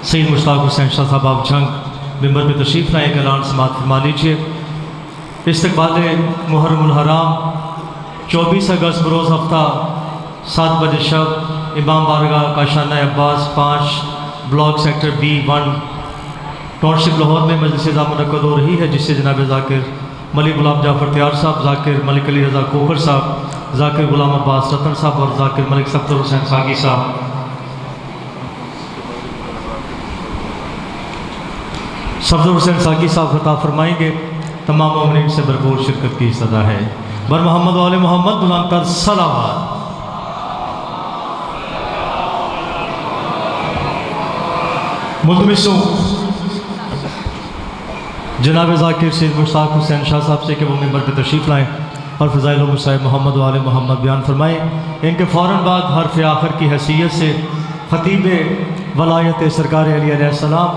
سید مشتاق حسین شاہ صاحب آپ جھنگ ممبر پہ تشریف لائیں، ایک اعلان سماعت فرما لیجیے۔ استقبال محرم الحرام 24 اگست بروز ہفتہ 7 بجے شب امام بارگاہ کاشانہ عباس 5 بلاک سیکٹر B1 ٹاؤن شپ لاہور میں مجلس اعزاز منعقد ہو رہی ہے، جس سے جناب ذاکر ملک غلام جعفر تیار صاحب، ذاکر ملک علی رضا کوکر صاحب، ذاکر غلام عباس رتن صاحب اور ذاکر ملک صفدر حسین ساگی صاحب خطاب فرمائیں گے۔ تمام مومنین سے بھرپور شرکت کی صدا ہے۔ بر محمد و آل محمد بلند تر صلوات۔ ملتمس ہوں جناب ذاکر سید مشتاق حسین شاہ صاحب سے کہ وہ ممبر پہ تشریف لائیں اور فضائل و مصائب محمد و آل محمد بیان فرمائیں۔ ان کے فوراً بعد حرف آخر کی حیثیت سے خطیب ولایت سرکار علی علیہ السلام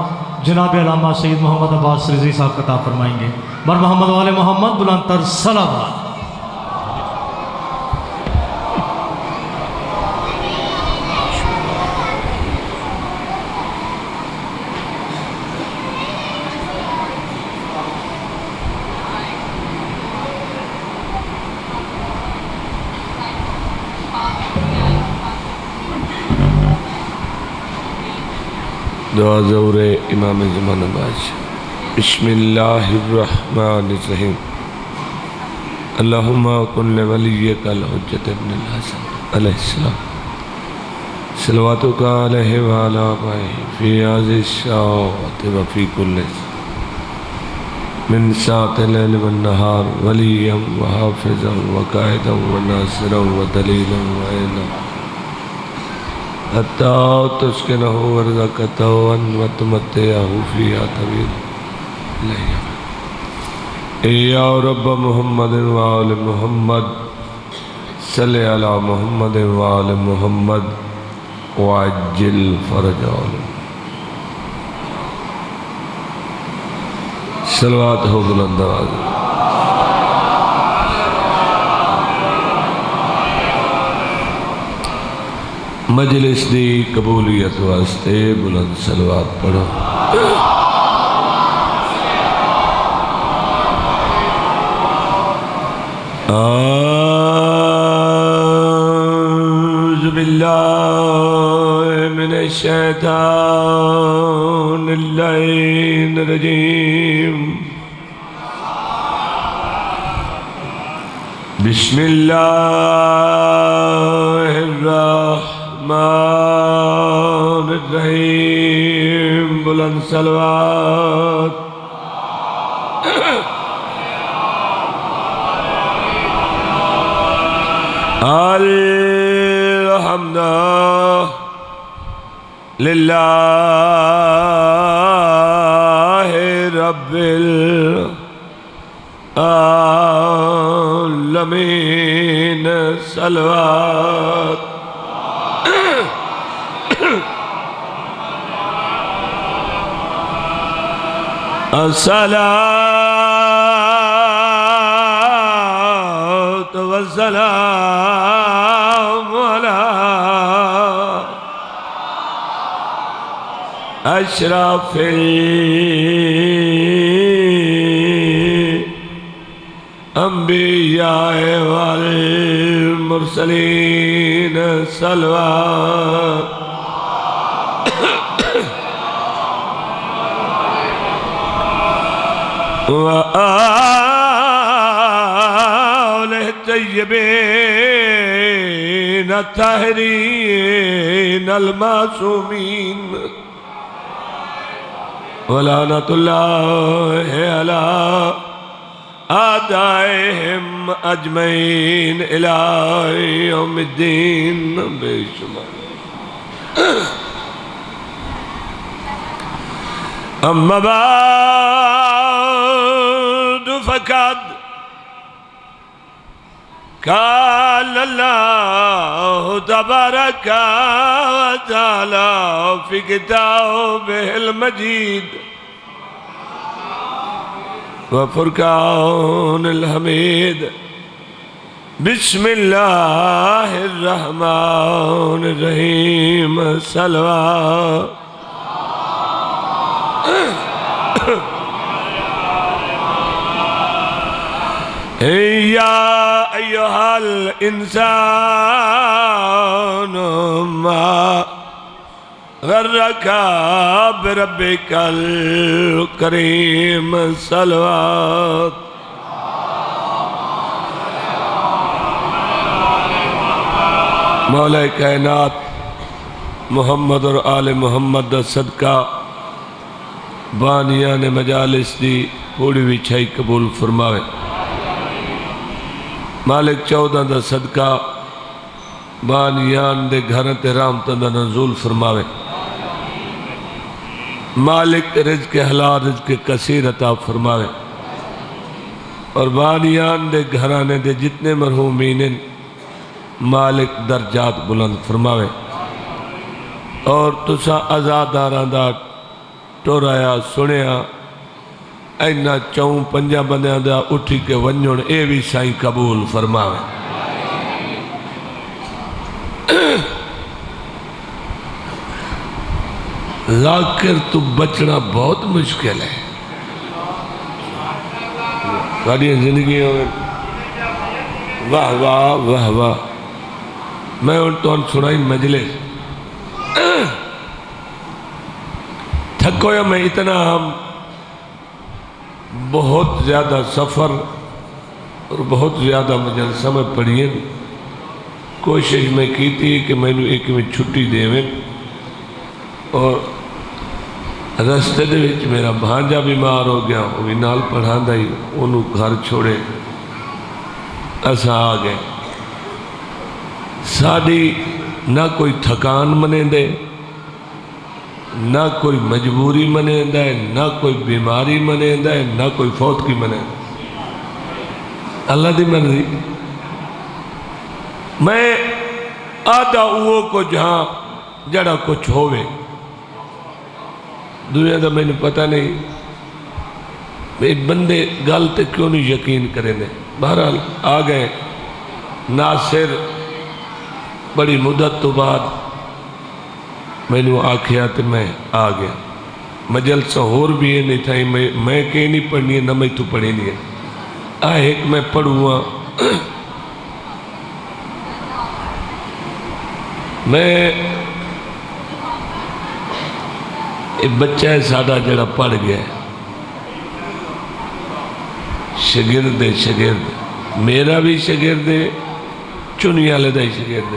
جناب علامہ سید محمد عباس رضوی صاحب خطاب فرمائیں گے۔ بر محمد و آل محمد بلند تر صلوات۔ دعا ظہور امام زمان باج۔ بسم اللہ الرحمن الرحیم۔ اللہم کن لولیک الحجت ابن الحسن علیہ السلام صلواتک علیہ وعلا آبائہ فی هذه الساعة وفی کل من ساعة اللیل والنہار ولیا وحافظا وقائدا وناصرا ودلیلا وعینا حتی تسکنہ ورزقتہ وتمتعہ فیہا طویلا یا رب محمد وآل محمد صلی علی محمد وآل محمد وعجل فرجهم۔ صلوات ہو بلند آواز۔ مجلس دی قبولیت واسطے بلند صلوات پڑھو۔ اعوذ باللہ من الشیطان اللعین الرجیم۔ بسم اللہ الرحمن الرحیم۔ بلند صلوات۔ الحمد للہ رب العالمین۔ صلوات۔ الصلاة والسلام على أشرف الأنبياء والمرسلين۔ صلوات۔ وآله الطيبين الطاهرين المعصومين ولعنة الله على أعدائهم أجمعين إلى يوم الدين۔ بے شمار۔ أما بعد فقد قال الله تبارك وتعالى في كتابه المجيد وفرقان الحميد۔ بسم اللہ الرحمن الرحیم۔ صلوات۔ یا ایھا الانسان ما غرک بربک الکریم صلوات مولا کائنات محمد اور آل محمد دا صدقہ بانیان مجالس دی پوڑی وچھائی قبول فرماوے مالک 14 دا صدقہ بانیان دے گھرن تے رحمتاں دا نزول فرماوے مالک رزق حلال رزق کثیر عطا فرماوے اور بانیان دے گھرانے دے جتنے مرحومین مالک درجات بلند فرماوے اور تسا آزاداراں دا ٹورایا سنیا اینا 4-5 بندیاں دا اٹھی کے ونجن اے بھی سائیں قبول فرماوے ذاکر تو بچنا بہت مشکل ہے ساری زندگی میں واہ واہ واہ واہ میں ان تو سنائی مجلس تھکو یا میں اتنا ہم بہت زیادہ سفر اور بہت زیادہ مجلسہ میں پڑھئے کوشش میں کی تھی کہ میں نے ایک میں چھٹی دے میں اور رستے دے وچ میرا بھانجا بیمار ہو گیا وہ بھی نال پڑھان دا ہی انہوں گھر چھوڑے ایسا آ گئے ساڑی نہ کوئی تھکان منے دے نہ کوئی مجبوری منے دے نہ کوئی بیماری منے دے نہ کوئی فوت کی منے اللہ دی مرضی میں آدھا اوہ کو جہاں جڑا کچھ ہوئے دنیا دا میں نے پتہ نہیں میں بندے گالتے کیوں نہیں یقین کریں دے بہرحال آ گئے ناصر بڑی مدت تو بعد میں نے آکھیا تو میں آ گیا مجلسہ اور بھی ہے نہیں تھا میں کہیں نہیں پڑھنی ہے نہ میں تو پڑھی نہیں ہے ایک میں پڑھوں میں ایک بچہ ہے سادہ جڑا پڑھ گیا ہے شگرد میرا بھی شگرد چنیا لیدہ ہی شگرد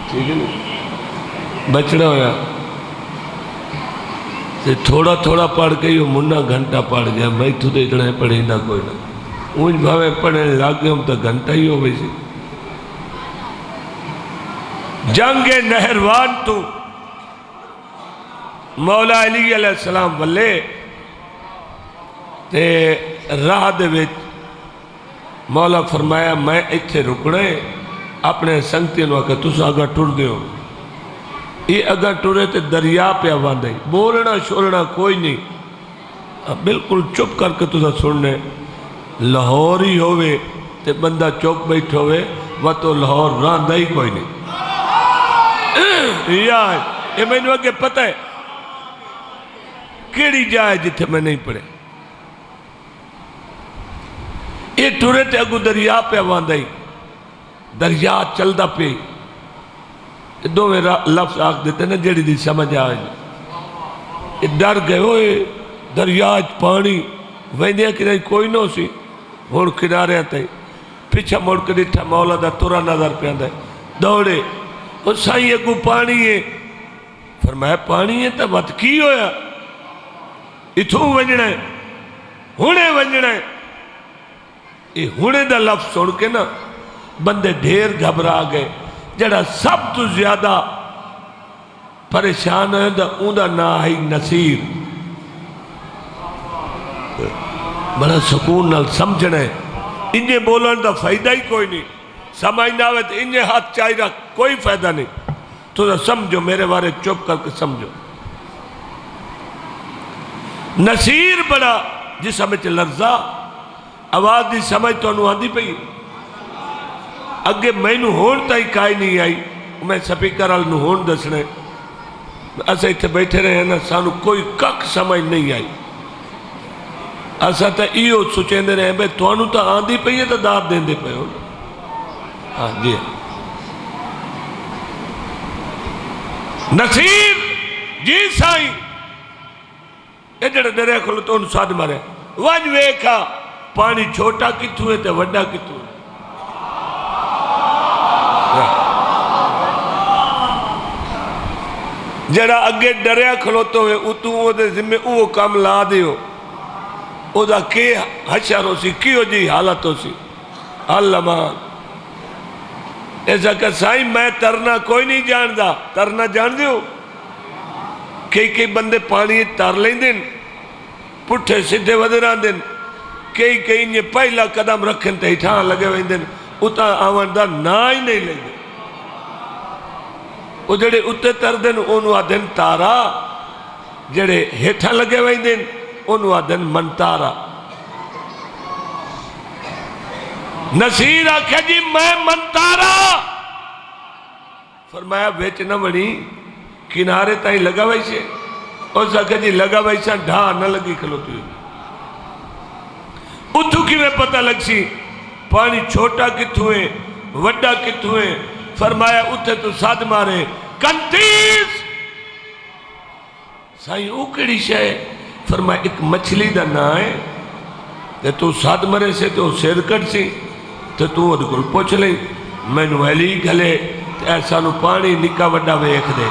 ٹھیک ہے نا بچڑا ہویا تھوڑا تھوڑا پڑھ کے یہ منہ گھنٹہ پڑھ گیا میں تو دیکھنا ہے پڑھی نہ کوئی نہ اونج بھاوے پڑھنے لگ گئے ہم تو گھنٹہ ہی ہو گئی سی جنگ نہروان تو مولا علی علیہ السلام والے تے راہ دے وچ مولا فرمایا میں اتھے رکنے اپنے سنگتین وقت تُس اگر ٹر دے ہو یہ اگر ٹرے تے دریا پہ آوان دے بولنا شولنا کوئی نہیں بالکل چپ کر کے تُسا سننے لاہور ہی ہوئے تے بندہ چوک بیٹھ ہوئے وہ تو لاہور راندہ ہی کوئی نہیں یہ میں نے وقت پتہ ہے کیڑی جائے جتھے میں نہیں پڑھے یہ ٹورے تے اگو دریا پہ آوان دائی دریا چل دا پہ دو میں لفظ آکھ دیتے نا جیڑی دی سمجھ آئے یہ ڈر گئے ہوئے دریا پانی ویندیا کہ نہیں کوئی نو سی ہون کنارے آتا ہے پیچھا موڑ کے دیٹھا مولا دا تورا نظر پہ آندہ ہے دوڑے وہ سائیں اگو پانی ہے فرمایا پانی ہے تا بات کی ہویا اتھوں ونجنا ہے ہونے ونجنا ہے یہ ہونے دا لفظ سن کے نا بندے ڈھیر گھبرا گئے جڑا سب تو زیادہ پریشان ہے دا اوندا نا ہی نصیر بڑا سکون نال سمجھنا ہے انجھے بولن دا فائدہ ہی کوئی نہیں سمجھنا ہوئے تو انجھے ہاتھ چاہی رکھ کوئی فائدہ نہیں تو سمجھو میرے بارے چپ کر کے سمجھو نصیر بڑا جس ہمیں چل لرزا آواز دی سمجھ تو انہوں آندھی پئی اگے میں نو ہون تا ہی کائی نہیں آئی میں سپیکر آل نو ہون دسنے ایسا اتھے بیٹھے رہے ہیں نا سانو کوئی کک سمجھ نہیں آئی اسا تو ایو سوچیں رہے بھئی توانو تو آندھی پئی ہے تو داد دیں دے پئے ہو. ہاں جی نصیر جی سائیں یہ جڑا دریا کھلو تو انہوں ساتھ مارے وج ویکھا پانی چھوٹا کتھوں ہے تے وڈا کتھوں ہے. جڑا اگے دریا کھلوتو ہوئے اتوں وہ دے ذمہ وہ کام لا دیو او دا کے حشر ہو سی کیوں جی حالت ہو سی. اللہ مان ایسا کہ سائیں میں ترنا کوئی نہیں جان دا. ترنا جان دیو کئی بندے پانی تر لیں دن پٹھے سدھے ودران دن کئی یہ پہلا قدم رکھن تے ہٹھان لگے ہوئے دن اتا آوان دا نا ہی نہیں لیں دن. وہ جڑے اتے تر دن انہوں آدھن تارا جڑے ہٹھا لگے ہوئے دن انہوں آدھن من تارا. نصیر آکھا جی میں من تارا فرمایا بیچ نہ بڑی کنارے تائیں لگا ویسے اور آکھا جی لگا ویسا ڈھا نہ لگی کھلوتی ہوئی. اتھو کی میں پتہ لگ سی پانی چھوٹا کتھوں ہے وڈا کتھوں ہے. فرمایا اتھے تو ساتھ مارے کنتیس سائیں اوکڑی شاہ. فرمایا ایک مچھلی دا نا ہے تے تو ساتھ مرے سے تو سیر کٹ سی تو ادھگل پوچھ لیں میں نو علی گھلے تے ایسا نو پانی نکا وڈا ویکھ دے.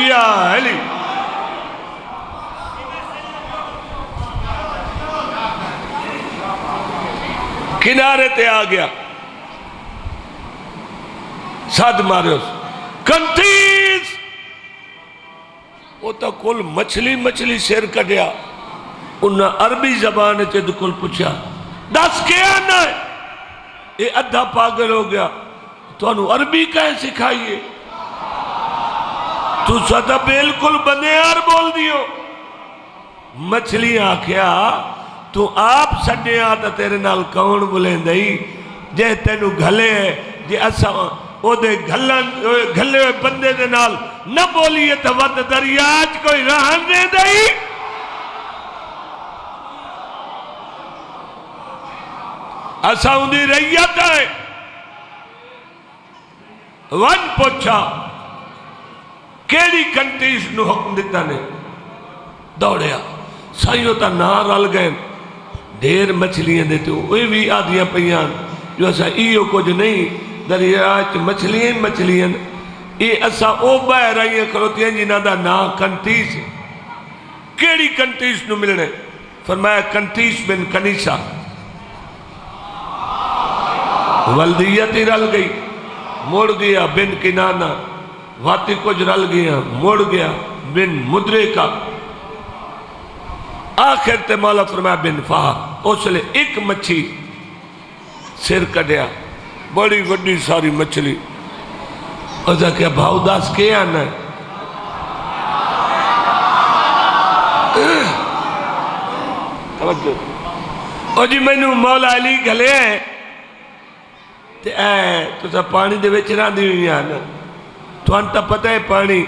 یا علی کنارے تے آ گیا ساتھ مارے اس کنتیس وہ تا کل مچھلی سیر کٹیا. انہاں عربی زبان تے دکل پوچھا دس کیا نہ ہے یہ ادھا پاگل ہو گیا تو انہوں عربی کہیں سکھائیے تو ساتھ بالکل بنے آر بول دیو. مچھلی آکھیا تو آپ سڈے آتا تیرے نال کون بولیں دئی جے تینو گھلے جے اسا او دے گھلے ہوئے بندے دے نال نہ بولیے تو ود دریاج کوئی رہن دے دئی. اسا اندھی رئیت ہے ون پوچھا کیڑی کنٹیس نو حکم دیتا نے دوڑیا سائیوں تا نا رل گئے دیر مچھلیاں دیتے ہو اوہ بھی آدھیاں پیان جو ایسا ایو کچھ نہیں دریاج مچھلیاں یہ ایسا او بائے رہی ہیں کھلوتی ہیں جنہاں دا نا کنٹیس ہے. کیڑی کنٹیس نو ملنے فرمایا کنٹیس بن کنیسہ والدیت ہی رل گئی موڑ گیا بن کنانا واتی کچھ رل گیا موڑ گیا بن مدرکہ آخر تے مولا فرمایا بن فہر اس لئے ایک مچھی سر کڑیا بڑی وڈی ساری مچھلی اس نے کہا بھاؤ داس کیا آنا ہے او جی میں نو مولا علی گھلے ہیں تو سا پانی دے ویچنا دی ہوئی آنا تو انتا پتہ ہے پانی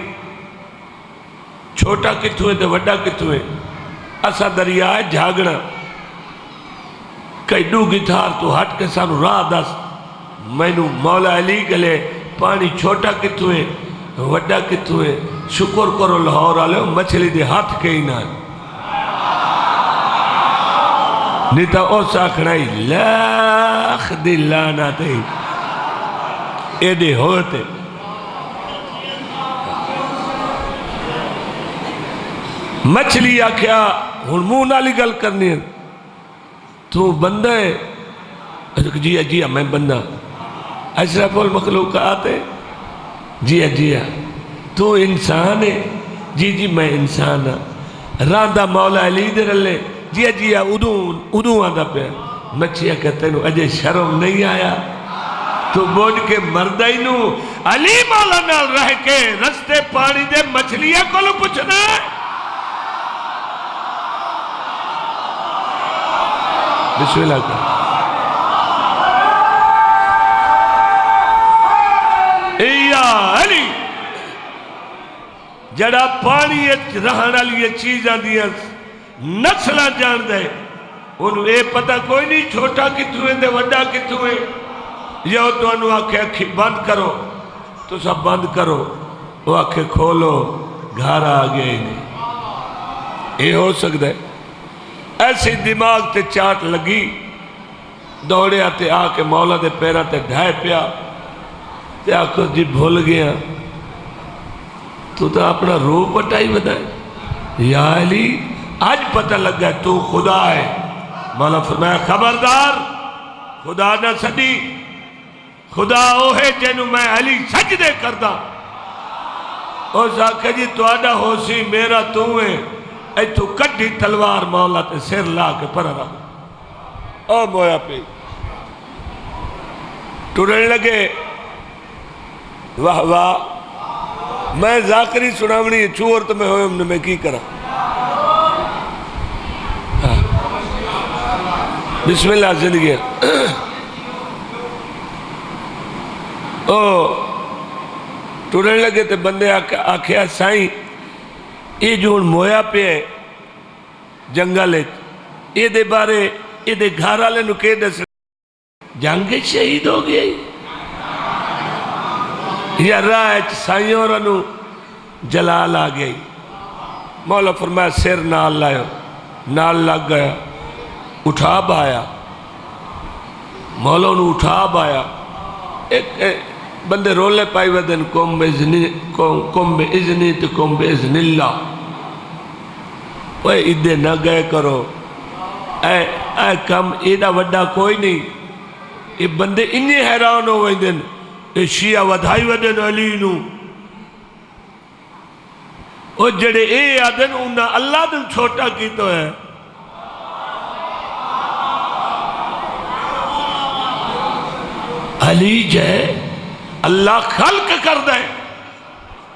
چھوٹا کتھوں ہے تو وڈا کتھوں ہے. اسا دریا ہے جھاگنا کئی ڈو گتھار تو ہٹ کے سانو راہ دس میں نو مولا علی گلے پانی چھوٹا کتھوں ہے وڈا کتھوں ہے. شکر کرو لاہور آلے ہو مچھلی دے ہاتھ کے ہی نہ نیتا او ساکھنائی لاکھ دی لانا تے ایڈے ہوتے. مچھلی آکھیا ہنمون نالی گل کرنی ہے تو بندہ ہے جی میں بندہ اشرف المخلوقات ہے جی تو انسان ہے جی میں انسان ہاں راندہ مولا علی دے رلے جی ادوں آدھا پہ مچھیا کہتے ہیں اجے شرم نہیں آیا تو بوجھ کے مردہ ہی نو علی مولا نال رہ کے رستے پانی دے مچھلیاں کو لو پوچھنا ہے. بسم اللہ کا یا علی جڑا پانی رہن والی چیزاں دیا نسل جان دے انہوں اے پتہ کوئی نہیں چھوٹا کتوں ہے دے وڈا کتوں ہے یا تو انہوں آکھے اکھی بند کرو تو سب بند کرو وہ آکھے کھولو گھر آ گیا ہی نہیں یہ ہو سکتا ہے ایسی دماغ تے چاٹ لگی دوڑے آتے آکے مولا دے پیرہ تے ڈھائے پیا تے آکھو جی بھول گیا تو اپنا روح پٹائی بتائے یا علی آج پتہ لگ گیا تو خدا ہے مولا فرمایا خبردار خدا نہ سدی خدا وہ ہے جنہوں میں علی سجدے کردہ اس آکھے جی تو آڈا ہو سی میرا تو ہے اے تو کڈی تلوار مولا تے سر لا کے پر رہا او مویا پہ ٹرن لگے واہ واہ میں ذاکری سناونی چور تو میں ہوئے ہم نے میں کی کرا بسم اللہ زندگی او ٹرن لگے تے بندے آکھیا سائیں یہ جو ان مویا پہ ہے جنگل ہے یہ دے بارے یہ دے گھر والے نو کہ دس جنگ شہید ہو گئی یا راہ سائیوں رنو جلال آ گئی مولا فرمایا سر نال لائے نال لگ گیا اٹھا بایا مولا انہوں اٹھا بایا ایک بندے رولے پائی ودن کم بے اذنی تو کم بے اذن اللہ وہ ادھے نہ گئے کرو اے کم ایڈا وڈا کوئی نہیں یہ بندے انہیں حیران ہو ویندن یہ شیعہ ودھائی ودن علی نو وہ جڑے اے آدن انہا اللہ دن چھوٹا کی تو ہے علی جائے اللہ خلق کر دے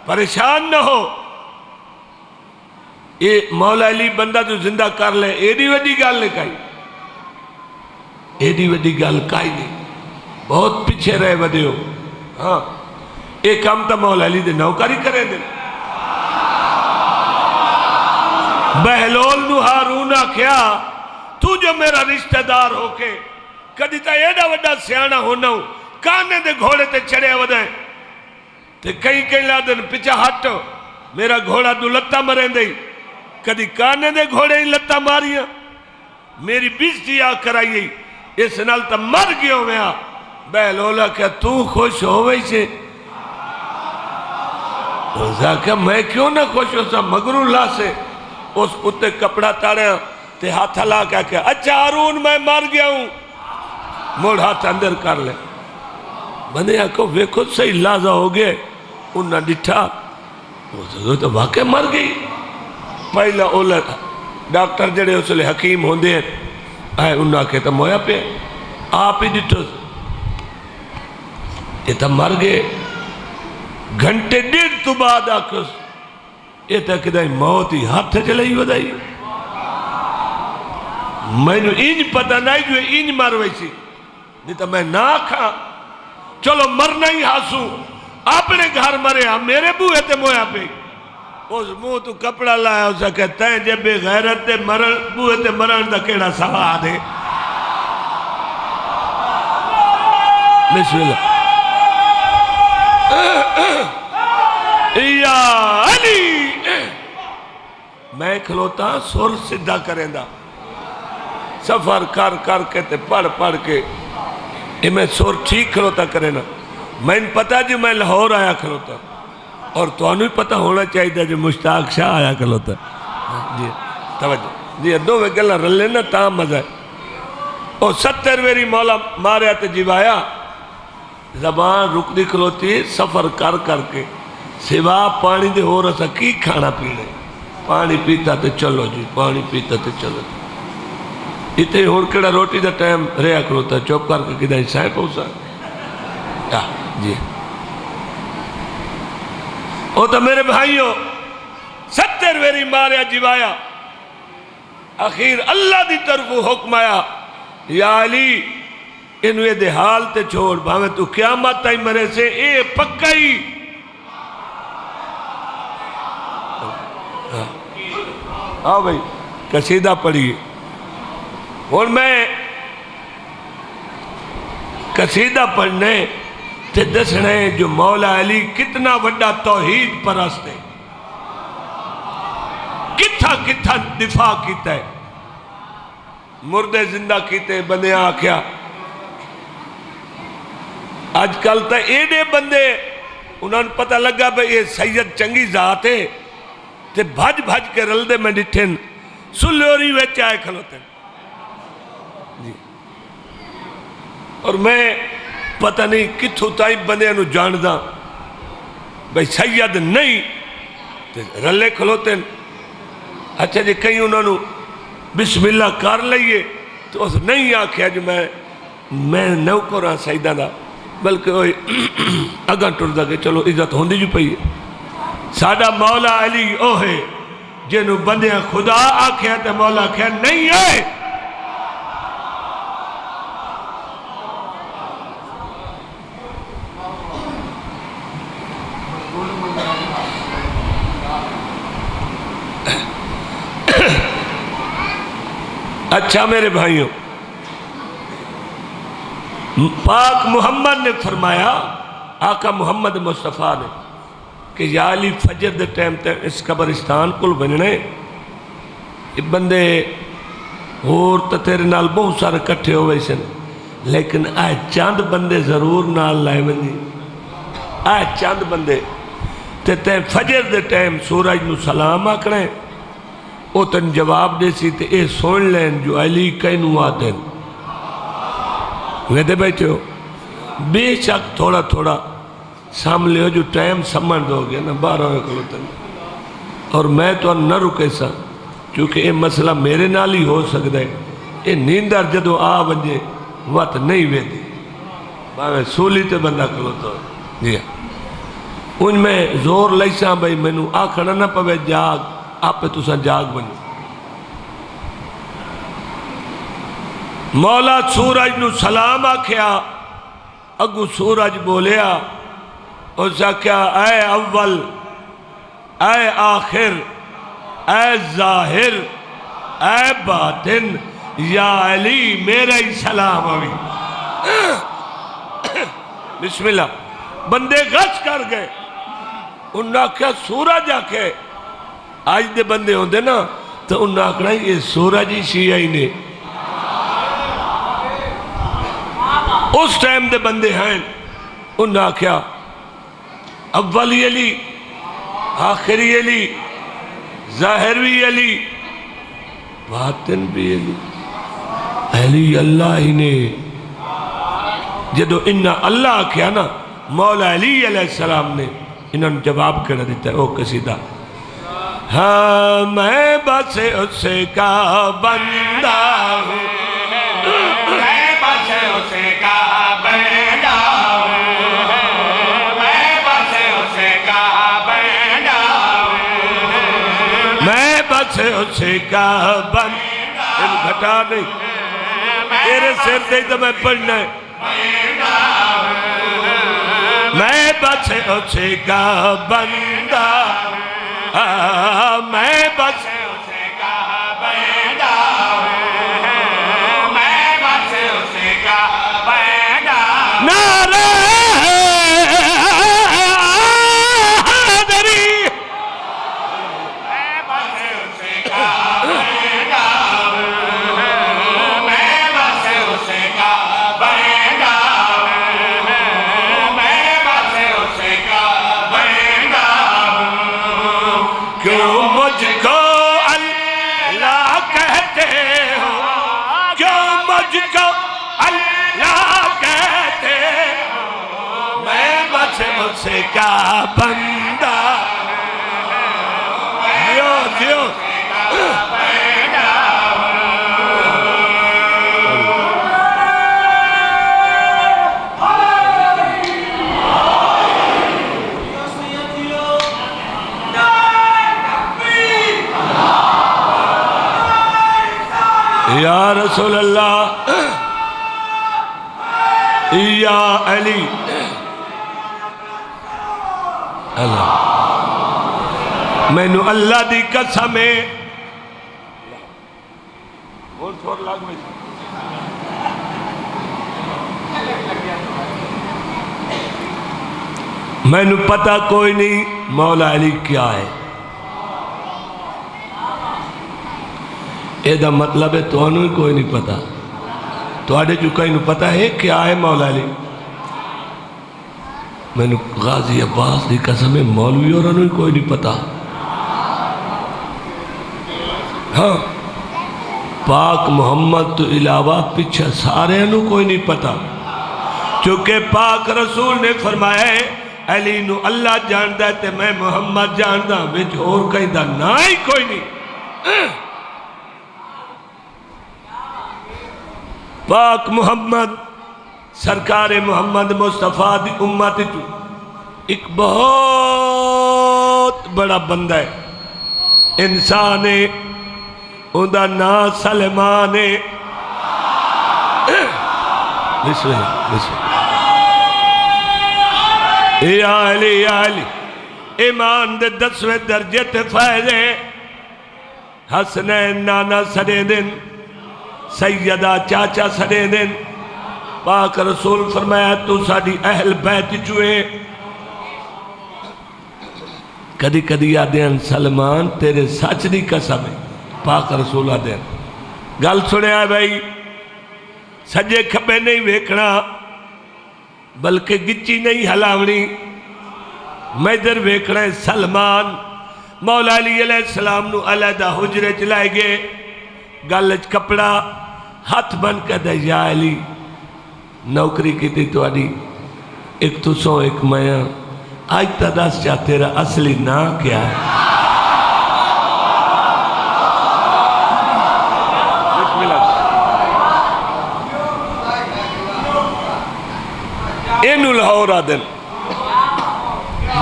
پریشان نہ ہو یہ مولا علی بندہ جو زندہ کر لے ایڈی وڈی گال نے کہی ایڈی وڈی گال کہی نہیں بہت پیچھے رہے ودے ہو ہاں ایک کام تا مولا علی دے نوکاری کرے دے بہلول نو ہارون کیا تو جو میرا رشتہ دار ہو کے کدی تا ایڈا وڈا سیانہ ہونا ہوں کانے دے گھوڑے تے چڑھے ودائیں تے کئی لادن پچھا ہٹو میرا گھوڑا دو لتا مریں دے کدی کانے دے گھوڑے ہی لتا ماریاں میری بیستی آ کرائی اس نال تا مر گیا میں آ بہلولا کیا تو خوش ہوئی سے روزہ کیا میں کیوں نہ خوش ہو سا مگر اللہ سے اس اتے کپڑا تاڑے تے ہاتھ ہلا کیا اچھا ہارون میں مر گیا ہوں موڑ ہاتھ اندر کر لے بندے آکو وہ خود صحیح لازہ ہو گئے انہا ڈٹھا وہ تو واقع مر گئی پہلا اولا ڈاکٹر جڑے اس لئے حکیم ہوندے ہیں آئے انہا کہتا مویا پہ آپ ہی ڈٹھو یہ تا مر گئے گھنٹے ڈیڑھ تو بعد آکس یہ تا کدائی موت ہی ہاتھ چلائی ودائی میں نے انج پتہ نہیں جو انج مر ویسی نہیں تا میں نہ کھا چلو مرنا ہی ہاسوں اپنے گھر مرے ہاں میرے بوئے تے مویا پہ اس منہ تو کپڑا لایا اسا کہتا ہے جب بے غیرت تے بوئے تے مرن دا کیڑا سواد ہے بسم اللہ یا علی میں کھلوتا سور صدہ کریں دا سفر کر کے تے پڑھ کے یہ میں سور ٹھیک کھلوتا کریں نا میں ان پتا جو میں لاہور آیا کھلوتا اور تو انہوں ہی پتا ہونا چاہیے تھا جو مشتاق شاہ آیا کھلوتا جی توجہ جی دو میں گلہ رل لینا تاہم مزہ ہے اور 70 ویری مولا مارے آتے جیوایا زبان رک دی کھلوتی سفر کر کے سوا پانی دے ہو رہا سا کی کھانا پینے پانی پیتا تے چلو جی پانی پیتا تے چلو جی اتنے ہون کڑا روٹی دا ٹائم رہا کھلوتا چوپ کر کے کدھائی سائیں پہنچا جی او تو میرے بھائیوں 70 ویری ماریا جیوایا اخیر اللہ دی طرف حکم آیا یا علی انوے دے حال تے چھوڑ بھاویں تو قیامت تائی مرے سے اے پکا ہی ہاں بھائی قصیدہ پڑھیے. اور میں قصیدہ پڑھنے تے دسنے جو مولا علی کتنا بڑا توحید پرست ہے، کتھا کتھا دفاع کیتا ہے، مردے زندہ کیتے بندے آکھیا. آج کل تا ایڈے بندے انہوں نے پتہ لگا بھئی یہ سید چنگی ذات ہے تے بھج بھج کے رلدے میں ڈٹھن سلیوری ویچ آئے کھلوتے جی. اور میں پتہ نہیں کتھو تائی بندے انہوں جاندہ بھئی سید نہیں تے رلے کھلوتے. اچھا جی کہیں انہوں نے بسم اللہ کر لئیے تو اس نہیں آکھیا جو میں نو قرآن سیدہ دا بلکہ اوہ اگاں ٹردہ کہ چلو عزت ہوندی جو پئی ہے. سادہ مولا علی اوہے جنہوں بندیاں خدا آکھیا تے مولا آکھیا نہیں ہے. اچھا میرے بھائیوں، پاک محمد نے فرمایا، آقا محمد مصطفیٰ نے کہ یا علی فجر دے ٹائم تے اس قبرستان کل بننے یہ بندے اور تا تیرے نال بہت سارے کٹھے ہوئے سن، لیکن آئے چاند بندے ضرور نال لائے بندی. آئے چاند بندے تے فجر دے ٹائم سورج نو سلام آکڑیں او تن جواب دے سی تے اے سون لین جو علی کینو آتے ہیں. ویدے بیٹھے ہو بے شک تھوڑا تھوڑا ساملے ہو جو ٹائم سمجھ دو گیا نا 12 کلوتن. اور میں تو نہ رکے سا کیونکہ یہ مسئلہ میرے نال ہی ہو سکتا ہے. یہ نیندر جدو آ بنجے وقت نہیں ویدی باوے سولی تے بندہ کلوتا ہو جی. ان میں زور لیسا بھئی میں نو آکھنا نہ پوے جاگ آپ پہ تُسا جاگ بنو. مولا سورج نو سلام آکھیا اگو سورج بولیا اسا کیا اے اول اے آخر اے ظاہر اے باطن یا علی میرا ہی سلام ہوئی. بسم اللہ. بندے غش کر گئے. انہاں کیا سورج آکھے آج دے بندے ہوندے نا تو انہاں کہنا یہ سورج ہی شیعہ ہی نے. اس ٹائم دے بندے ہیں انہاں کیا اولی علی آخری علی ظاہر بھی علی باطن بھی علی. علی اللہ ہی نے جدو انہا اللہ کیا نا مولا علی علیہ السلام نے انہوں نے جواب کرنا دیتا ہے. او قصیدہ ہاں میں بس اس کا بندہ ہوں میں بس اس کا بندہ ہوں میں بس اس کا بندہ ہوں میں بس اس کا بندہ ان گھٹا نہیں تیرے سر دے تو میں پڑھنا ہے. میں بس اس کا بندہ میں بس اس کا بندہ میں بس اس کا بندہ نعرہ حیدری میں بس اس کا بندہ میں بس اس کا بندہ میں بس اس کا بندہ. کیوں مجھ کو اللہ کہتے ہو کیوں مجھ کو اللہ کہتے ہو میں بس اس کا بندہ دیو دیو یا رسول اللہ یا علی اللہ میں نو اللہ دی قسم ہے اور تھوڑا لگ میں میں نو پتہ کوئی نہیں مولا علی کیا ہے. یہ دا مطلب ہے تو انہوں کوئی نہیں پتا. تو آڑے جو کہیں نو پتا ہے کیا ہے مولا علی. میں نے غازی عباس دی قسم ہے مولوی اور انہوں کوئی نہیں پتا. ہاں پاک محمد تو علاوہ پیچھے سارے انہوں کوئی نہیں پتا. چونکہ پاک رسول نے فرمایا ہے علی نو اللہ جاندہ ہے تے میں محمد جاندہ وچ اور کہیں دا نہ ہی کوئی نہیں. پاک محمد سرکار محمد مصطفیٰ دی امت تو ایک بہت بڑا بندہ ہے انسان ہے. ان دا نام سلمان ہے. بسم اللہ بسم اللہ. یا علی یا علی ایمان دے 10ویں درجے تے فائز ہے. حسنین نانا سڑے دن سیدہ چاچا سڑے دن. پاک رسول فرمایا تو ساڑی اہل بیت چوئے. کدی کدی آدھیں سلمان تیرے سچ دی قسم ہے. پاک رسول آدھیں گل سنے آئے بھائی سجے کھبے نہیں ویکھنا بلکہ گچی نہیں ہلاونی. میں در ویکھنا ہے سلمان مولا علی علیہ السلام نو علیحدہ حجرے چلائے گے. گلچ کپڑا ہاتھ بن کے دے یا علی نوکری کی تھی تو آڈی ایک تو سو ایک میاں آج تداس چاہ تیرا اصلی نا کیا ہے. اینو لاہور آدن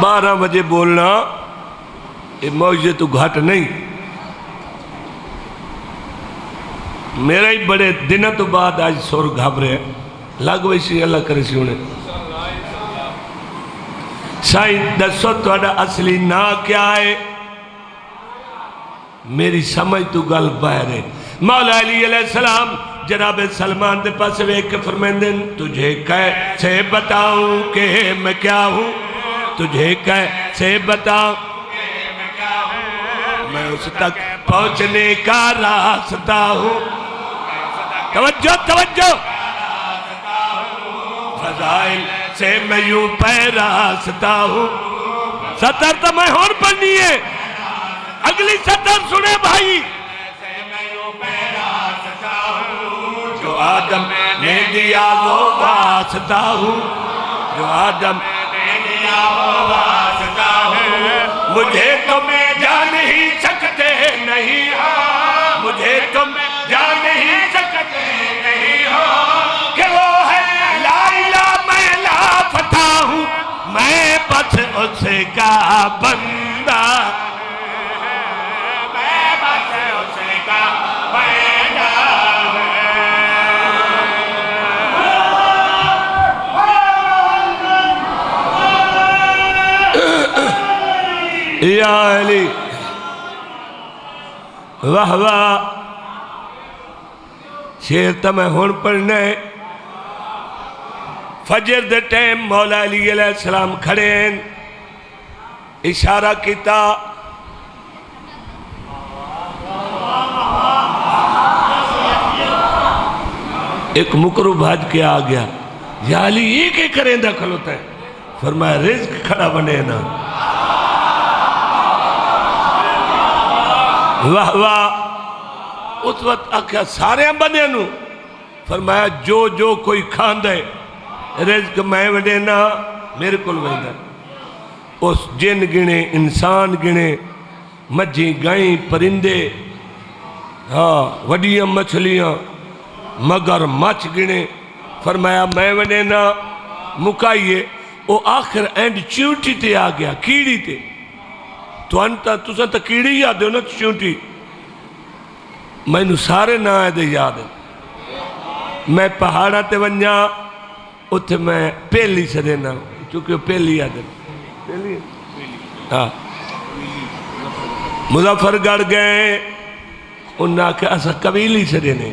12 بجے بولنا یہ موجے تو گھٹ نہیں. میرا ہی بڑے دنہ تو بعد آج سور گھابرے لگ ویسی اللہ کرے سی انہیں سائیں دسو توڑا اصلی نا کیا ہے. میری سمجھ تو گل باہر ہے. مولا علی علیہ السلام جناب سلمان دے پاس ویک کے فرمیندن تجھے کیسے بتاؤں کہ میں کیا ہوں. تجھے کیسے بتاؤں کہ میں کیا ہوں. میں اس تک پہنچنے کا راستہ ہوں. توجہ توجہ فضائل سے میں یوں پیراستہ ہوں. سطر تو میں ہون پڑھنی ہے اگلی سطر سنے بھائی. جو آدم نے دیا وہ واسطہ ہوں. جو آدم نے دیا وہ واسطہ ہوں. مجھے تم جان ہی سکتے نہیں ہو. مجھے تم جان ہی سکتے نہیں ہو کہ وہ ہے لا الہ میں لاپتہ ہوں. میں بس اس کا بندہ. میں بس اس کا بندہ. یا علی واہ واہ. شیر تا میں ہون پڑھنے فجر دے ٹیم مولا علی علیہ السلام کھڑے ہیں. اشارہ کیتا ایک مکرو بھاج کے آ گیا. یا علی یہ کہ کریں دا کھلوتا ہے. فرمایا رزق کھڑا بنے نا. واہ واہ. اس وقت آکھا سارے بندے نو فرمایا جو جو کوئی کھان دے رزق میں وڈے نا میرے کل ویندہ. اس جن گنے انسان گنے مجھی گائیں پرندے ہاں وڈیاں مچھلیاں مگر مچ گنے. فرمایا میں وڈے نا مکائیے. وہ آخر اینڈ چونٹی تے آ گیا کیڑی تے. تو انتا تُسا تا کیڑی یاد ہو نا چونٹی. میں نو سارے نہ آئے دے یاد ہے. میں پہاڑا تے ونجا اتھے میں پہلی سے دینا چونکہ پہلی یاد ہے. ہاں مظفر گڑھ گئے انہاں کہ اسا قبیلی سے دینے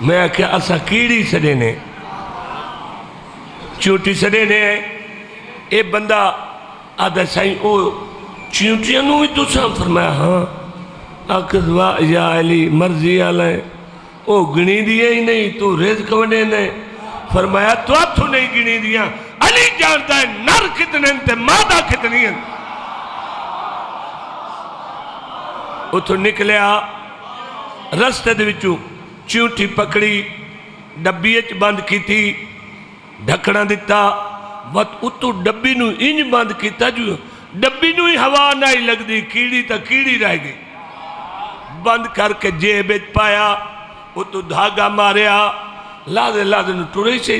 میں کہ اسا کیڑی سے دینے چونٹی سے دینے اے بندہ آدھا سائیں او چونٹیاں نو بھی تو سام فرمایا ہاں آکھر واہ یا علی مرضی آلائیں او گنی دیا ہی نہیں تو رزق ونے نہیں فرمایا تو اتھو نہیں گنی دیا علی جانتا ہے نر کتنے انتے مادہ کتنی ہیں اتھو نکلیا رستے دے وچوں چونٹی پکڑی ڈبی اچ بند کی تھی ڈھکڑا دیتا وقت اتو ڈبی نو انج بند کیتا جو ڈبی نو ہی ہوا نہیں لگ دی کیڑی تا کیڑی رہ گئی بند کر کے جیب اچ پایا اتو دھاگا ماریا لازے نو ٹوڑی سے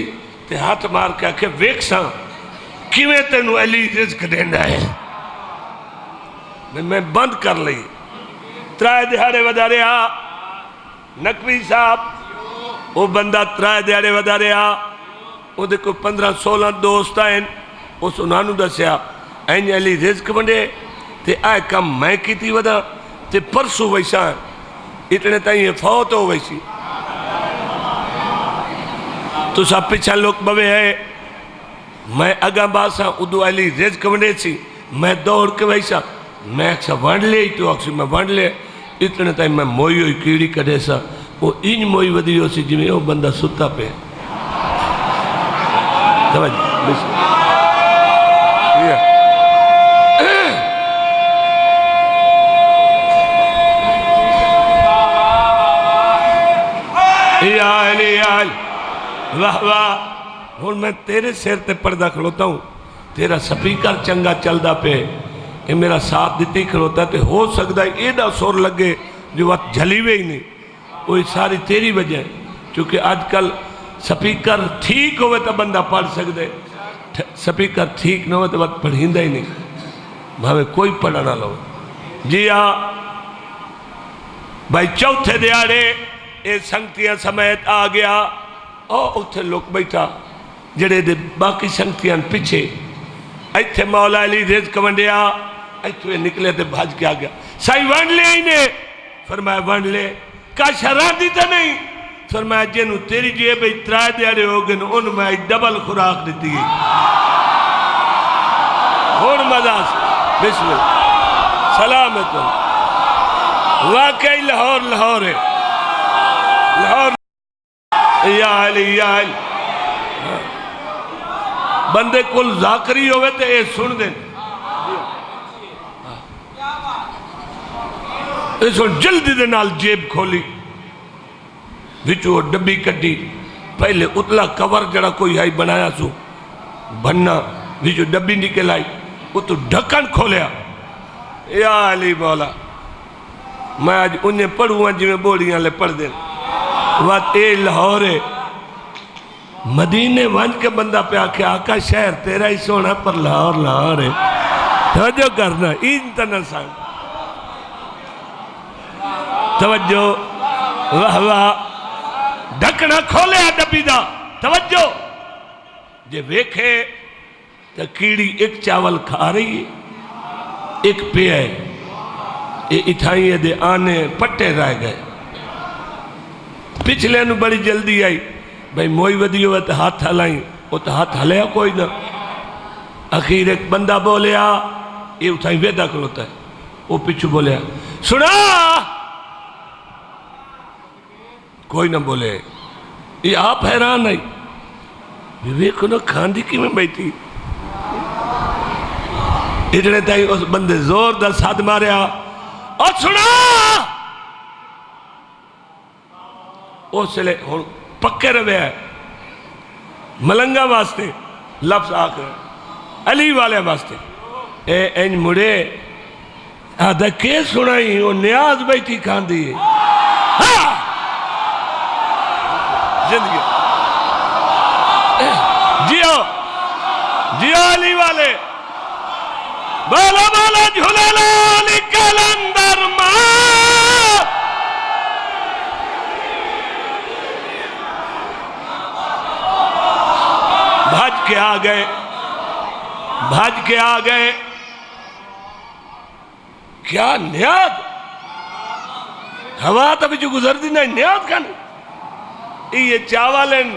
تے ہاتھ مار کے آکھے ویک ساں کیویں تینو علی رزق دینا ہے میں بند کر لئی ترائے دہاڑے ودا رہا نقوی صاحب وہ بندہ ترائے دہاڑے ودا رہا وہ دے کوئی 15-16 دوست آئیں اس انہوں دسیا این علی رزق ونڈے تے آئے کم میں کی تھی ودا تے پرسو ویسا اتنے تائیں فوت ہو ویسی تو سب پیچھا لوگ بوے ہے میں اگاں باسا ادو علی رزق ونڈے سی میں دوڑ کے ویسا میں اکسا وانڈ لے تو اکسی میں وانڈ لے اتنے تائیں میں موئی ہوئی کیڑی کڑے سا وہ انج موئی ودی ہو سی جمیں وہ بندہ ستا پہ توجہ بسم یا علی واہ واہ ہون میں تیرے سیر تے پردہ کھڑوتا ہوں تیرا سپیکر چنگا چلدا پہ یہ میرا ساتھ دیتی کھڑوتا تے ہو سکتا ہے ایڈا سور لگے جو وقت جھلی ہوئے ہی نہیں وہ ساری تیری وجہ ہے چونکہ آج کل سپیکر ٹھیک ہوئے تو بندہ پڑھ سکتے سپیکر ٹھیک نہ ہوئے تو وقت پڑھیندہ ہی نہیں بھاوے کوئی پڑھا نہ لو جی ہاں بھائی چوتھے دیاڑے اے سنگتیاں سمیت آ گیا اور اتھے لوگ بیٹھا جڑے دے باقی سنگتیاں پیچھے ایتھے مولا علی رزق ونڈیا ایتھے نکلے تے بھاج کے آ گیا سائی ونڈ لے ہی نے فرمایا ونڈ لے کا شران دیتا نہیں فرمایا جنہوں تیری جیب اترائے دیارے ہو گئے ان میں ڈبل خوراک دیتی گئی اور مزہ سے بسم اللہ سلامت واقعی لاہور ہے لاہور یا علی بندے کل ذاکری ہوئے تھے اے سن دیں اس کو جلدی دے نال جیب کھولی وچو ڈبی کٹی پہلے اتلا کور جڑا کوئی آئی بنایا سو بننا وچو ڈبی نکل آئی وہ تو ڈھکن کھولیا یا علی مولا میں آج انہیں پڑھوں جی میں بوڑیاں لے پڑھ دیں وقت اے لاہورے مدینے ونج کے بندہ پہ آکے آقا شہر تیرا ہی سونا پر لاہور ہے توجہ کرنا انتنا سان توجہ واہ واہ ڈھکنا کھولے ڈبی دا توجہ جے ویکھے تو کیڑی ایک چاول کھا رہی ہے ایک پہ ہے یہ اتھائیں دے آنے پٹے رہ گئے پچھلے انہوں بڑی جلدی آئی بھئی موئی ودی ہوئے تو ہاتھ ہلائیں وہ تو ہاتھ ہلیا کوئی نہ اخیر ایک بندہ بولیا یہ اتھائیں ویدہ کھلوتا ہے وہ پچھو بولیا سنا کوئی نہ بولے یہ آپ حیران آئی ویکھو نا کھاندی کی میں بیٹھی اتنے تائی اس بندے زور دا ساتھ ماریا اور سنا وہ سلے پکے روے ہے ملنگا واسطے لفظ آکر علی والے واسطے اے این مڑے آدھا کے سنائی وہ نیاز بیٹھی کھاندی ہے زندگی جیو علی والے بالا بالا جھولا علی کلندر ماں بھاج کے آ گئے کیا نیاد ہوا تو بچ گزر دی نہ نیاد کن یہ چاولن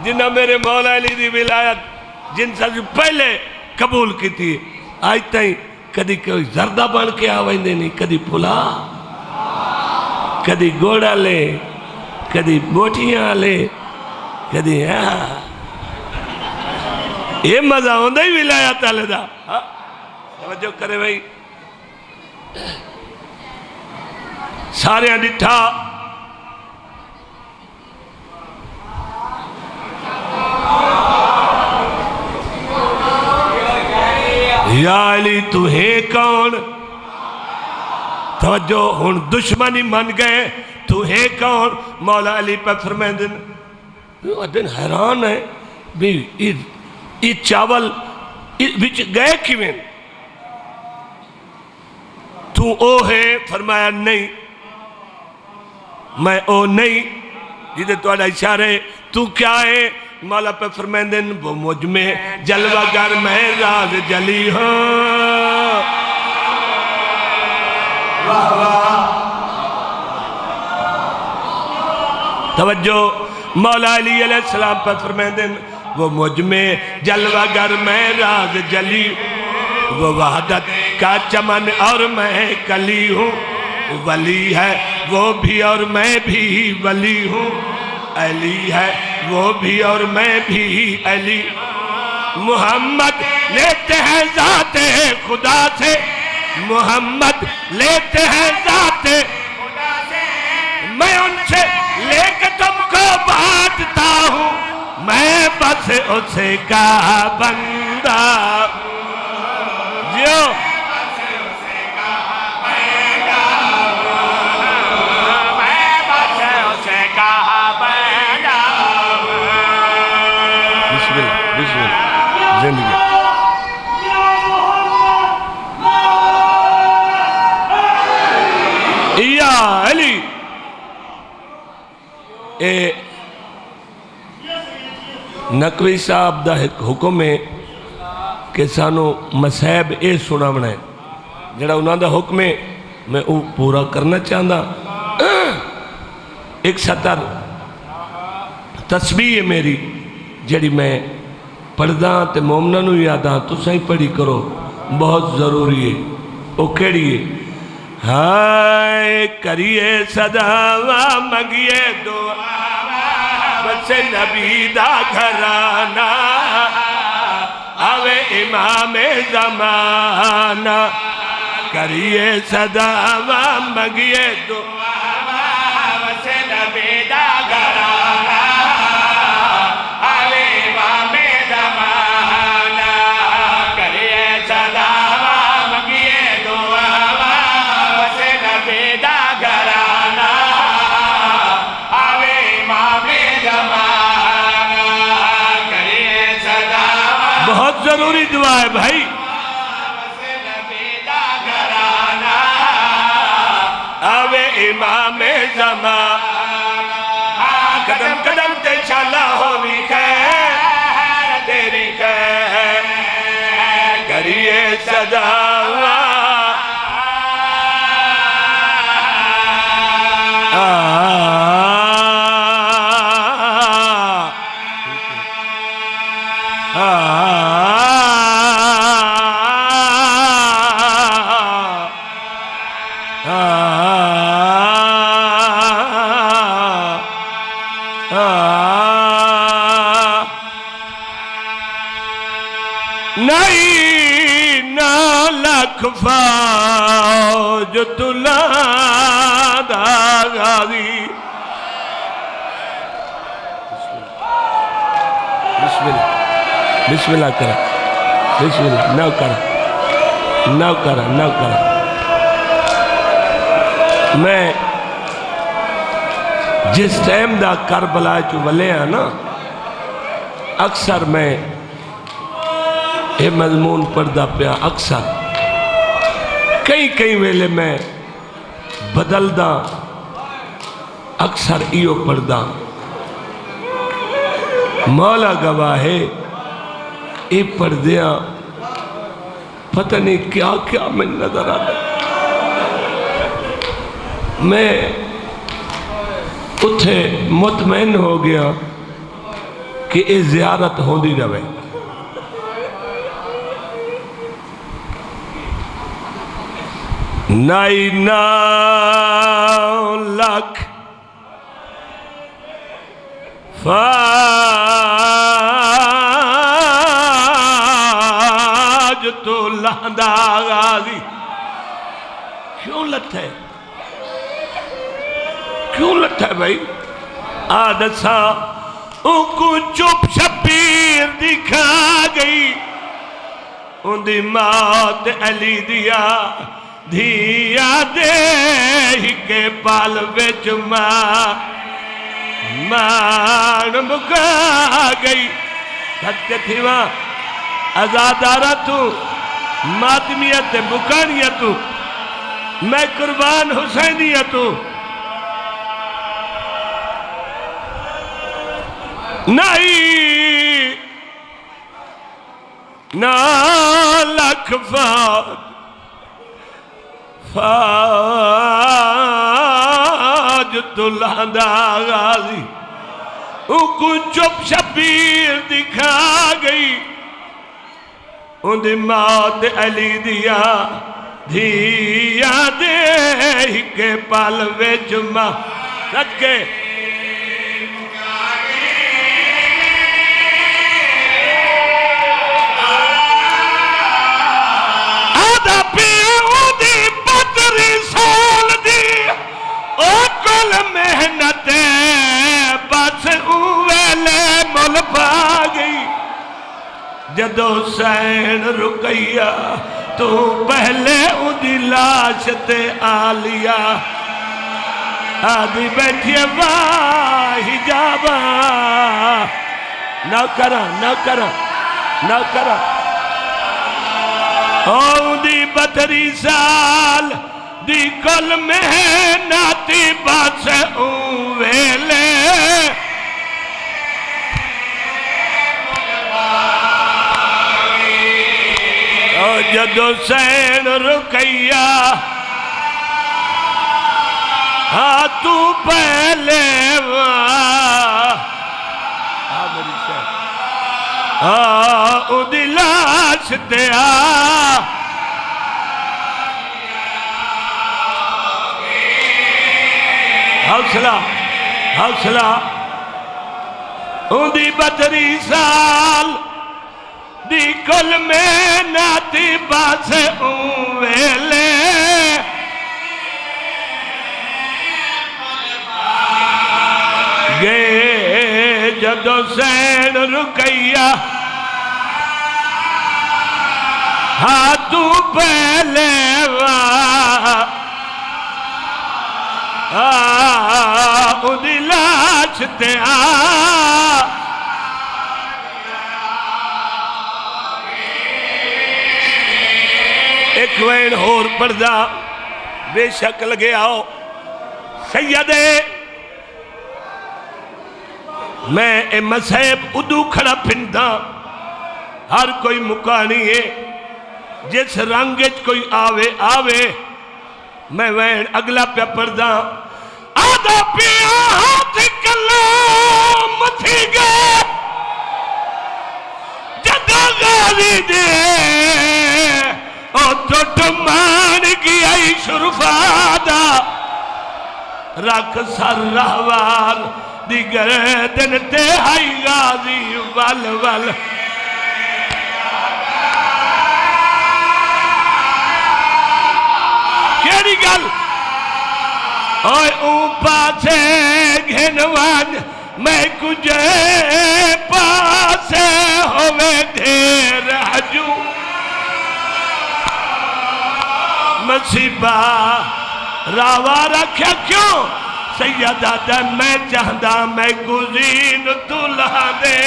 جنہ میرے مولا علی دی ولایت جن سے پہلے قبول کی تھی آج تائیں کدی کوئی زردہ بن کے آوائیں دینی کدی پھلا کدی گوڑا لے کدی بوٹیاں لے کدی یہ مزہ ہوندہ ہی ولایت آلے دا توجہ کرے بھائی سارے ہیں ڈٹھا یا علی تو ہے کون توجہ ہن دشمنی من گئے تو ہے کون مولا علی پہ فرمائیں دن حیران ہے بھی یہ چاول بچ گئے کیویں تو او ہے فرمایا نہیں میں او نہیں جیدے تو آڑا اشارے تو کیا ہے مولا پہ فرمائیں دن وہ مجھ میں جلوہ گر میں راز جلی ہوں توجہ مولا علی علیہ السلام پہ فرمائیں دن وہ مجھ میں جلوہ گر میں راز جلی وہ وحدت کا چمن اور میں کلی ہوں ولی ہے وہ بھی اور میں بھی ولی ہوں علی ہے وہ بھی اور میں بھی علی محمد لیتے ہیں ذات خدا سے محمد لیتے ہیں ذات خدا سے میں ان سے لے کے تم کو بانٹتا ہوں میں بس اسے کا بندہ جیو زندگی یا علی نقوی صاحب دا ایک حکم ہے کہ سانو مسائب اے سناونا ہے جڑا انہاں دا حکم ہے میں وہ پورا کرنا چاہتا ایک سطر تسبیح ہے میری جڑی میں پڑھدا تے مومنہ نو یاداں تو سہی پڑھی کرو بہت ضروری ہے وہ کیڑی ہے ہائے کریے صداوہ منگیے دعا بس نبی دا گھرانا آوے امام زمانہ کریے صداوہ منگیے دعا بس نبی دا گھرانا بہت ضروری دعا ہے بھائی آوے امام زمان قدم قدم تے انشاءاللہ ہوئی خیر تیری خیر کریے صداوہ نہیں نہ لکھ فوج تلا دا غازی بسم اللہ کرا بسم اللہ نو کرا میں جس ٹائم دا کربلا چو ولے ہیں نا اکثر میں یہ مضمون پڑھدا پیا اکثر کئی ویلے میں بدلدا اکثر ایو پڑھدا مولا گواہ ہے یہ پڑھدیاں پتہ نہیں کیا میں نظر آتا میں اتھے مطمئن ہو گیا کہ یہ زیارت ہوندی رہے. نائی 9 لاکھ فاج تو لہندا غازی. کیوں لٹھا ہے؟ کیوں لٹھا ہے بھائی؟ آدھسا ان کو چپ شبیر دکھا گئی. ان دی موت علی دیا دھیا دے ہی کے پال وچ مان مکا گئی. سچے تھی وہاں ازادارہ تو ماتمیت مکانیت تو میں قربان حسینیت تو نہیں 9 لاکھ فاج تو لہندا غازی. ان کو چپ شبیر دکھا گئی. ان دی موت علی دیا دھیا دے ہی کے پال وچ سچ کے محنت بس اویلے مل پا گئی. جدو حسین رکیا تو پہلے اُدھی لاش تے آلیا. آدھی بیٹھئے واہ حجابا نہ کرا نہ کرا نہ کرا. اُدھی 32 سال دی کل محنتی بس اویلے جدو حسین رکیا ہاں تو پہلے اُدھی لاش تے حوصلہ حوصلہ. اُدھی 32 سال دی کل محنتی بس اویلے گئے جدو حسین رکیا ہاں تو پہلے اُدھی لاش تے ایک وین ہور پردہ بے شک لگے آؤ. سیدے میں اے مسیب ادو کھڑا پھندا ہر کوئی مکانی ہے جس رنگت کوئی آوے آوے. میں وین اگلا پہ پردہ آدھا پیا ہاتھ کلام تھی گئے جدہ غالی دے ٹوٹ مان گیا شرفادہ رکھ سر رہوار دیگر دن تہائی غازی ول ول. کیڑی گل اوے اون پاسے گھنوان میں کجھے پاسے ہوئے دھیر حجو مصیبہ راوہ رکھا کیوں سیدہ دے میں چاہدہ میں گزین دلہا دے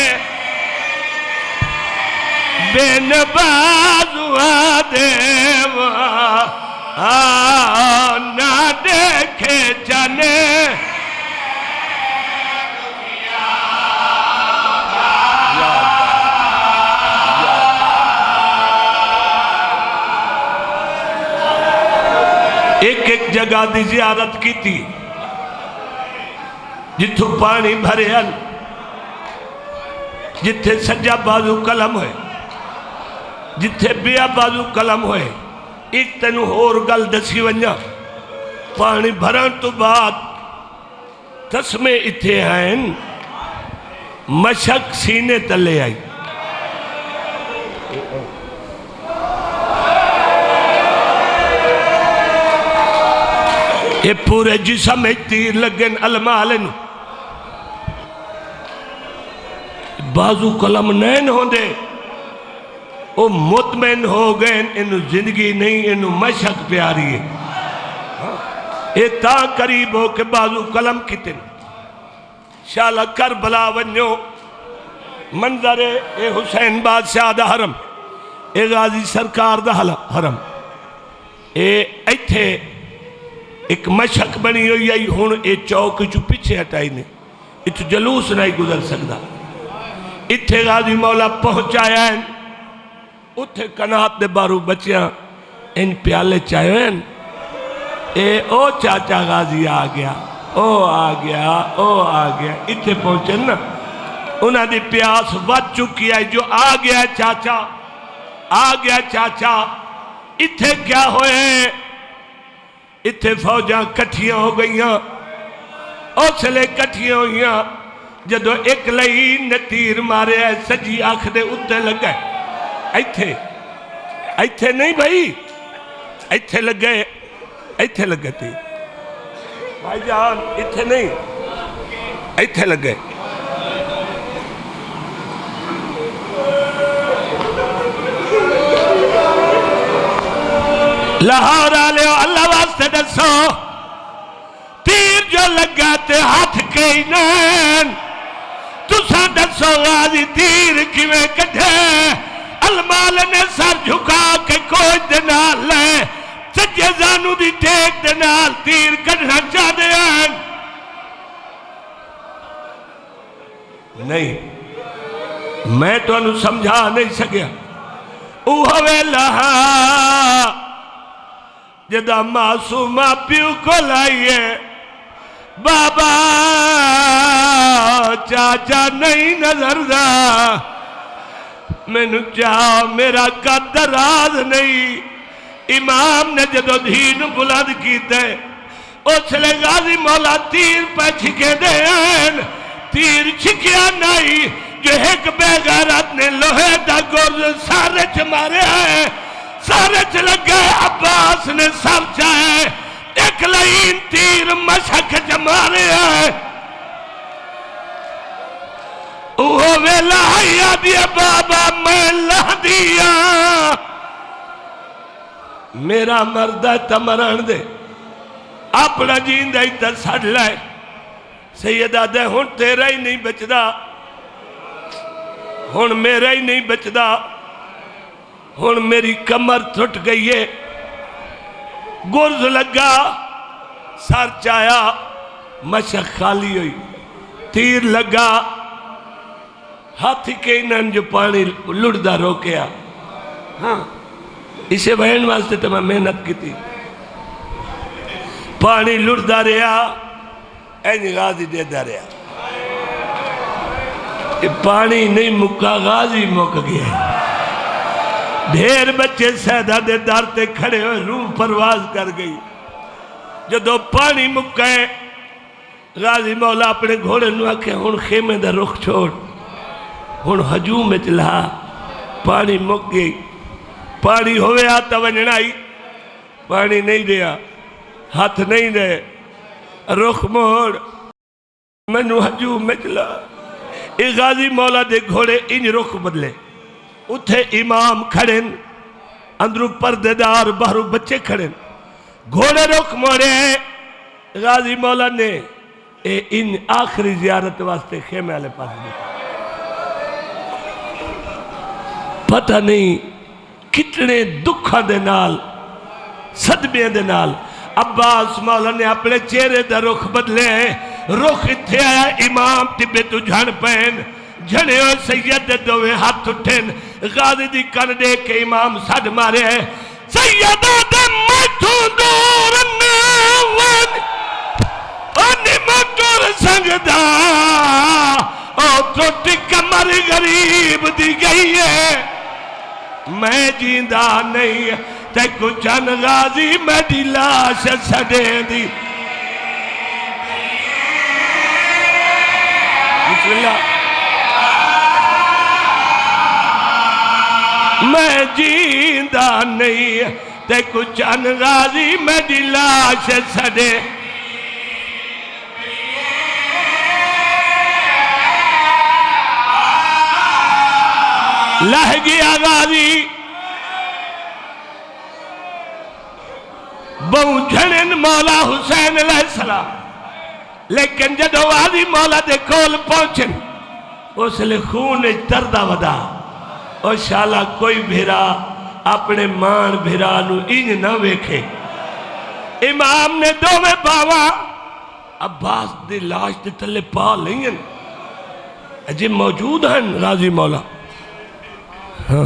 بین بازوہ دے نہ دیکھے جانے ایک ایک جگہ دی زیارت کی تھی جتھوں پانی بھرے ان جتھے سجا بازو قلم ہوئے جتھے بیا بازو قلم ہوئے ایک تینوں اور گل دسی ونجا پانی بھرن تو بعد تسمے اتھے ہیں مشک سینے تلے آئی یہ پورے جسم میں تیر لگن المالن بازو قلم نین ہوں دے وہ مطمئن ہو گئے انہوں زندگی نہیں انہوں مشک پیاری ہے یہ تا قریب ہو کہ بازو قلم کتن شالہ کربلا ونیو منظر اے حسین بادشاہ دا حرم اے غازی سرکار دا حرم اے ایتھے ایک مشک بنی ہوئی آئی ہون اے چوک جو پیچھے ہٹائی نے اتھ جلوس نہیں گزر سکتا اتھے غازی مولا پہنچایا ہیں اتھے کنات دے بارو بچیاں ان پیالے چاہے ہیں اے او چاچا غازی آ گیا او آ گیا او آ گیا اتھے پہنچے نا انہاں دی پیاس بچ چکی ہے جو آ گیا چاچا آ گیا چاچا اتھے کیا ہوئے اتھے فوجاں کٹھیاں ہو گئیاں اوسلے کٹھیاں ہوئیاں جدو ایک لئی تیر مارے ہے سجی آنکھ دے اتھے لگ گئے ایتھے نہیں بھائی ایتھے لگ گئے تیر بھائی جان ایتھے نہیں ایتھے لگ گئے لاہور آلے ہو اللہ واسطے دسو تیر جو لگا تے ہاتھ کے نین تسا دسو غازی تیر کیویں کٹھے المال نے سر جھکا کے کوئی دنال لے سجے زانو دی ٹیک دنال تیر کٹھنا چاہ دے ہیں نہیں میں تو انہوں سمجھا نہیں سکیا اوہوے لہا جدہ معصومہ پیو کو لائیے بابا چاچا نہیں نظر دا میں نو چاہو میرا قدر راز نہیں امام نے جدو دھین بلند کیتے اس لے غازی مولا تیر پہ چھکے دین تیر چھکیا نہیں جو ایک بے غیرت نے لوہے دا گرز سارے چمارے ہیں سارے چلگ گئے عباس نے سر چاہے ایک لائن تیر مشک جمارے ہیں اوہ ویلا ہیا دیا بابا میں لہ دیا میرا مردہ تمران دے اپنا جین دے اتر سڑ لائے سیدہ دے ہون تیرا ہی نہیں بچدا ہون میرا ہی نہیں بچدا ہون میری کمر تھٹ گئی ہے گرز لگا سر چایا مشک خالی ہوئی تیر لگا ہاتھ کے انہن جو پانی لڑدہ روکیا ہاں اسے بہن واسطے تو میں محنت کی تھی پانی لڑدہ رہا این غازی دے دا رہا یہ پانی نہیں مکا غازی مک گیا ڈھیر بچے سیدہ دے دارتے کھڑے ہوئے روح پرواز کر گئی جدو پانی مکے غازی مولا اپنے گھوڑے نو آکے ہون خیمے دا رخ چھوڑ ہون ہجوم میں چلا پانی مک گئی پانی ہوئے آتا ونجنائی پانی نہیں دیا ہاتھ نہیں دے رخ موڑ میں نو ہجوم میں چلا ایک غازی مولا دے گھوڑے انج رخ بدلے اتھے امام کھڑن اندرو پردیدار باہرو بچے کھڑن گھوڑے رخ موڑے غازی مولا نے ان آخری زیارت واسطے خیمے والے پاس دیکھا پتہ نہیں کتنے دکھا دے نال صدمے دے نال عباس مولا نے اپنے چہرے دا رخ بدلے رخ اتھے آیا امام تبے تو جھن پہن جھنے ہوئے سید دوے ہاتھ اٹھن غازی دی کن دے کے امام سڑ مارے سیدہ دے مٹھو دور ناون انی مٹھو سنگدا او ٹوٹ کمر غریب دی گئی ہے میں جیندہ نہیں تے کچھن غازی میری لاش سڑے دی بسم اللہ میں جیندہ نہیں تے کچھن غازی میری لاش سڑے لہ گیا غازی بہو جھنن مولا حسین علیہ السلام لیکن جدو غازی مولا دے کول پہنچن اس لئے خون تردہ ودا اور شالا کوئی بھیرا اپنے مان بھیرا نو انج نہ ویکھے امام نے دو میں باوا عباس دے لاش دے تلے پا لیں اجے موجود ہیں غازی مولا ہاں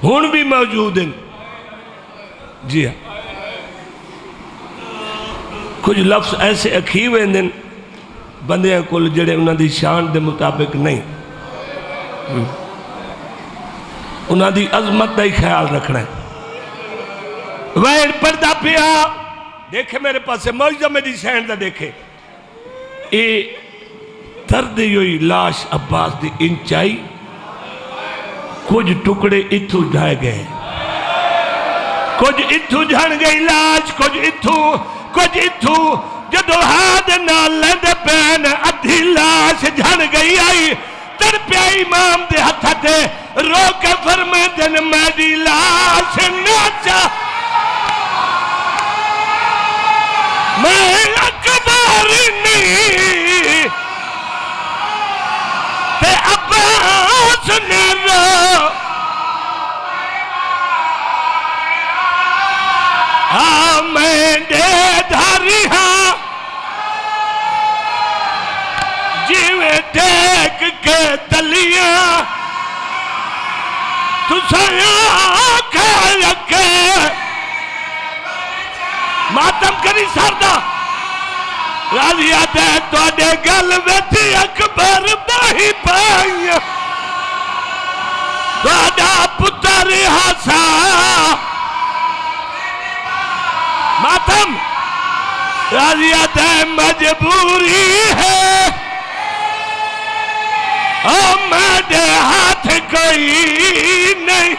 ہون بھی موجود ہیں جی ہاں کچھ لفظ ایسے اکھی ہوئے ہیں بندیاں کل جڑے انہاں دی شان دے مطابق نہیں انہاں دی عظمت دا ہی خیال رکھنا ہے وین پردہ پیا دیکھے میرے پاس سے موجزہ میری سینڈ دا دیکھے اے درد ہوئی لاش عباس دی انچائی کچھ ٹکڑے اتھو جھائے گئے کچھ اتھو جھڑ گئی لاش کچھ اتھو جدو ہاتھ نالے دے پین ادھی لاش جھڑ گئی آئی تر پیا امام دے ہتھا دے رو کے فرمے دن میری لاش ناچا میں اکبر نہیں تے عباس نے رو میں دے دھاری ہاں جیوے دیکھ کے تلیاں تو سایاں کھایا کے ماتم کری سردہ غازیہ دے تو دے گل ویتی اکبر باہی پائیں تو دا پتر حسا ماتم غازیہ دے مجبوری ہے او میرے ہاتھ کوئی نہیں